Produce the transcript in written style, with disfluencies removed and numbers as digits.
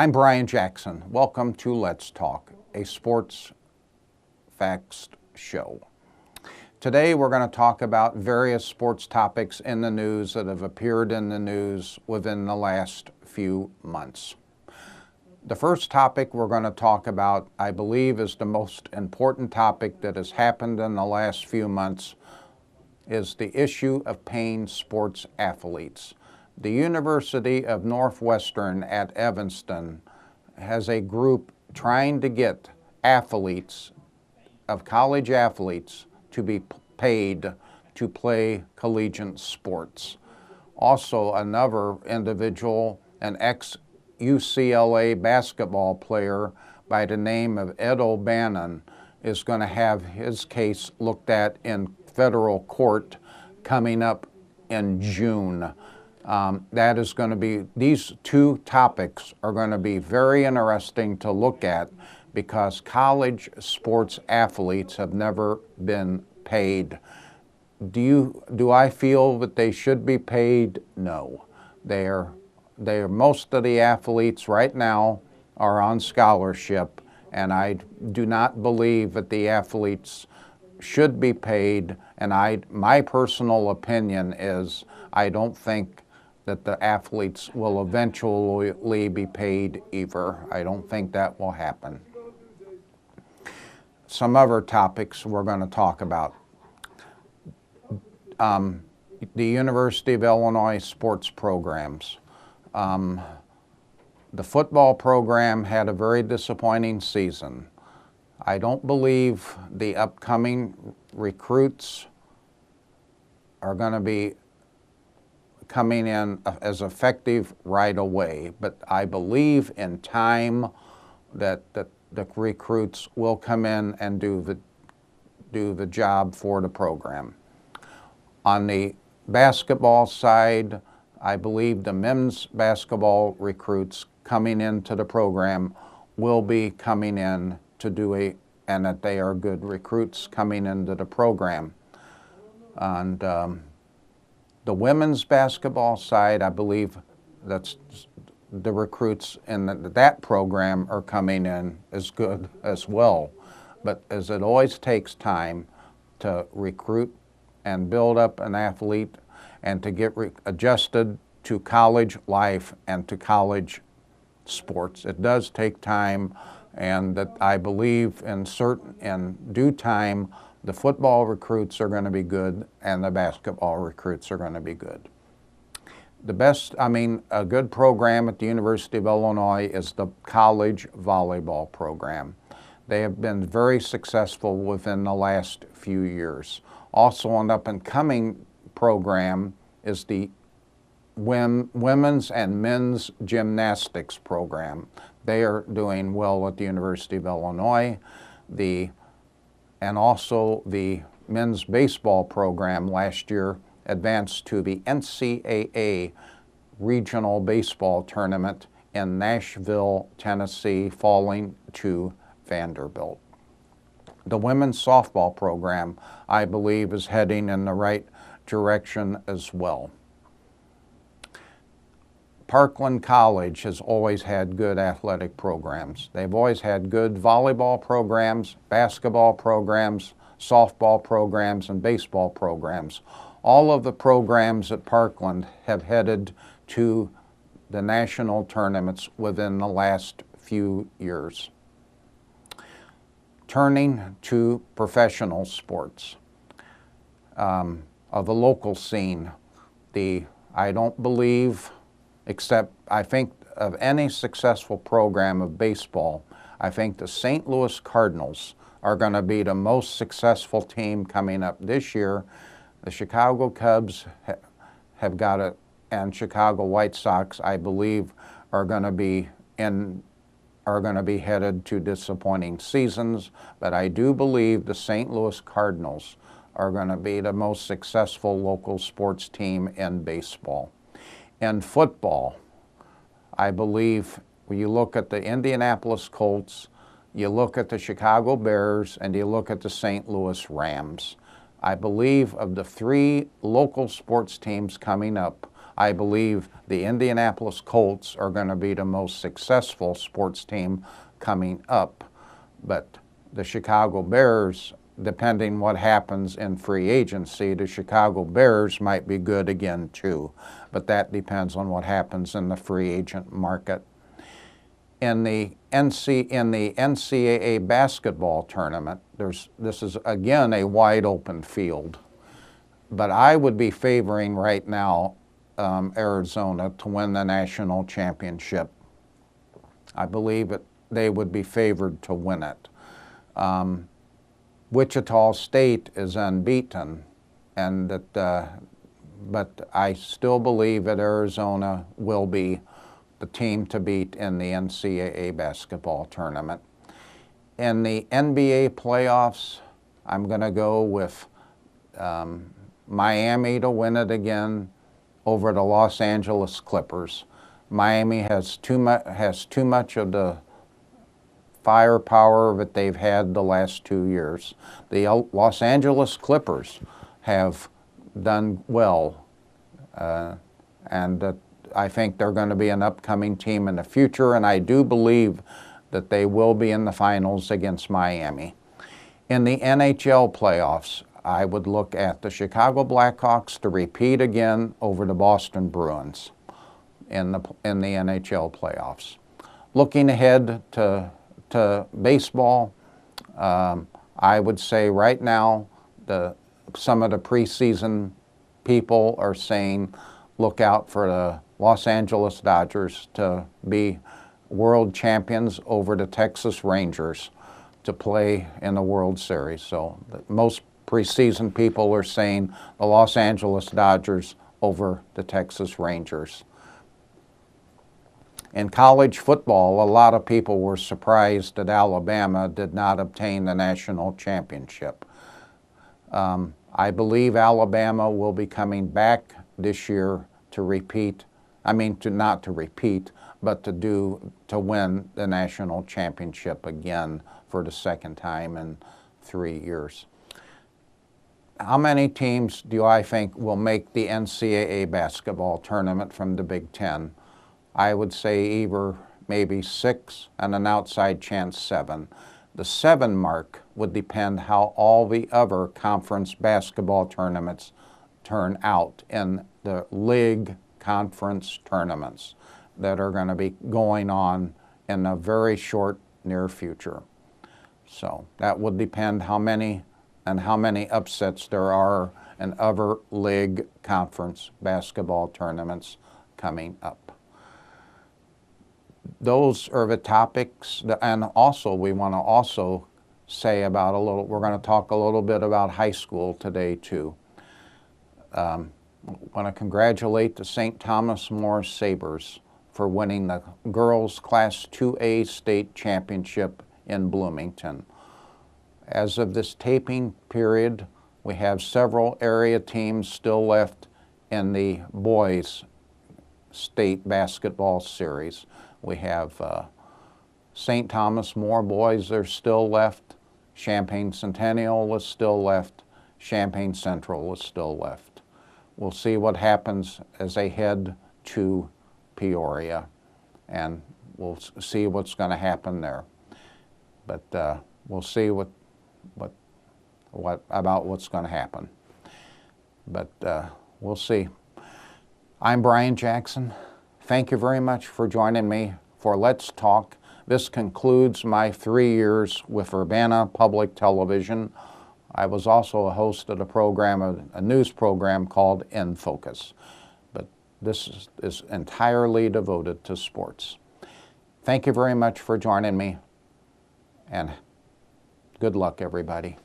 I'm Brian Jackson. Welcome to Let's Talk, a sports facts show. Today we're going to talk about various sports topics in the news that have appeared in the news within the last few months. The first topic we're going to talk about, I believe, is the most important topic that has happened in the last few months, is the issue of paying sports athletes. The University of Northwestern at Evanston has a group trying to get athletes, of college athletes, to be paid to play collegiate sports. Also, another individual, an ex-UCLA basketball player by the name of Ed O'Bannon, is going to have his case looked at in federal court coming up in June. That is going to be, these two topics are going to be very interesting to look at because college sports athletes have never been paid. Do I feel that they should be paid? No. Most of the athletes right now are on scholarship, and I do not believe that the athletes should be paid, and my personal opinion is I don't think that the athletes will eventually be paid either. I don't think that will happen. Some other topics we're going to talk about. The University of Illinois sports programs. The football program had a very disappointing season. I don't believe the upcoming recruits are going to be coming in as effective right away, but I believe in time that the recruits will come in and do the job for the program. On the basketball side, I believe the men's basketball recruits coming into the program will be coming in to do and that they are good recruits coming into the program. And the women's basketball side, I believe that's the recruits in that program are coming in as good as well. But as it always takes time to recruit and build up an athlete and to get adjusted to college life and to college sports. It does take time, and that I believe in due time, the football recruits are going to be good and the basketball recruits are going to be good. A good program at the University of Illinois is the college volleyball program. They have been very successful within the last few years. Also, an up-and-coming program is the women's and men's gymnastics program. They are doing well at the University of Illinois. And also the men's baseball program last year advanced to the NCAA regional baseball tournament in Nashville, Tennessee, falling to Vanderbilt. The women's softball program, I believe, is heading in the right direction as well. Parkland College has always had good athletic programs. They've always had good volleyball programs, basketball programs, softball programs, and baseball programs. All of the programs at Parkland have headed to the national tournaments within the last few years. Turning to professional sports of the local scene, I don't believe, except I think of any successful program of baseball, I think the St. Louis Cardinals are going to be the most successful team coming up this year. The Chicago Cubs have got it, and Chicago White Sox, I believe, are going to be headed to disappointing seasons, but I do believe the St. Louis Cardinals are going to be the most successful local sports team in baseball. In football, I believe when you look at the Indianapolis Colts, you look at the Chicago Bears, and you look at the St. Louis Rams. I believe of the three local sports teams coming up, I believe the Indianapolis Colts are going to be the most successful sports team coming up. But the Chicago Bears, depending what happens in free agency, the Chicago Bears might be good again too. But that depends on what happens in the free agent market. In the NCAA basketball tournament, this is again a wide open field. But I would be favoring right now Arizona to win the national championship. I believe they would be favored to win it. Wichita State is unbeaten, but I still believe that Arizona will be the team to beat in the NCAA basketball tournament. In the NBA playoffs, I'm going to go with Miami to win it again over the Los Angeles Clippers. Miami has too much of the firepower that they've had the last 2 years. The Los Angeles Clippers have done well, and I think they're going to be an upcoming team in the future, and I do believe that they will be in the finals against Miami. In the NHL playoffs, I would look at the Chicago Blackhawks to repeat again over the Boston Bruins in the NHL playoffs. Looking ahead to baseball, I would say right now some of the preseason people are saying look out for the Los Angeles Dodgers to be world champions over the Texas Rangers to play in the World Series. So most preseason people are saying the Los Angeles Dodgers over the Texas Rangers. In college football, a lot of people were surprised that Alabama did not obtain the national championship. I believe Alabama will be coming back this year to repeat, not to repeat, but to win the national championship again for the second time in 3 years. How many teams do I think will make the NCAA basketball tournament from the Big Ten? I would say either maybe 6 and an outside chance 7. The 7 mark would depend how all the other conference basketball tournaments turn out in the league conference tournaments that are going to be going on in a very short near future. So that would depend how many upsets there are in other league conference basketball tournaments coming up. Those are the topics, and also we want to also say about we're going to talk a little bit about high school today too. I want to congratulate the St. Thomas More Sabres for winning the girls Class 2A state championship in Bloomington. As of this taping period, we have several area teams still left in the boys state basketball series. We have St. Thomas More boys are still left, Champaign Centennial is still left, Champaign Central is still left. We'll see what happens as they head to Peoria, and we'll see what's going to happen there. But we'll see about what's going to happen. But we'll see. I'm Brian Jackson. Thank you very much for joining me for Let's Talk. This concludes my 3 years with Urbana Public Television. I was also a host of a news program called In Focus. But this is entirely devoted to sports. Thank you very much for joining me, and good luck, everybody.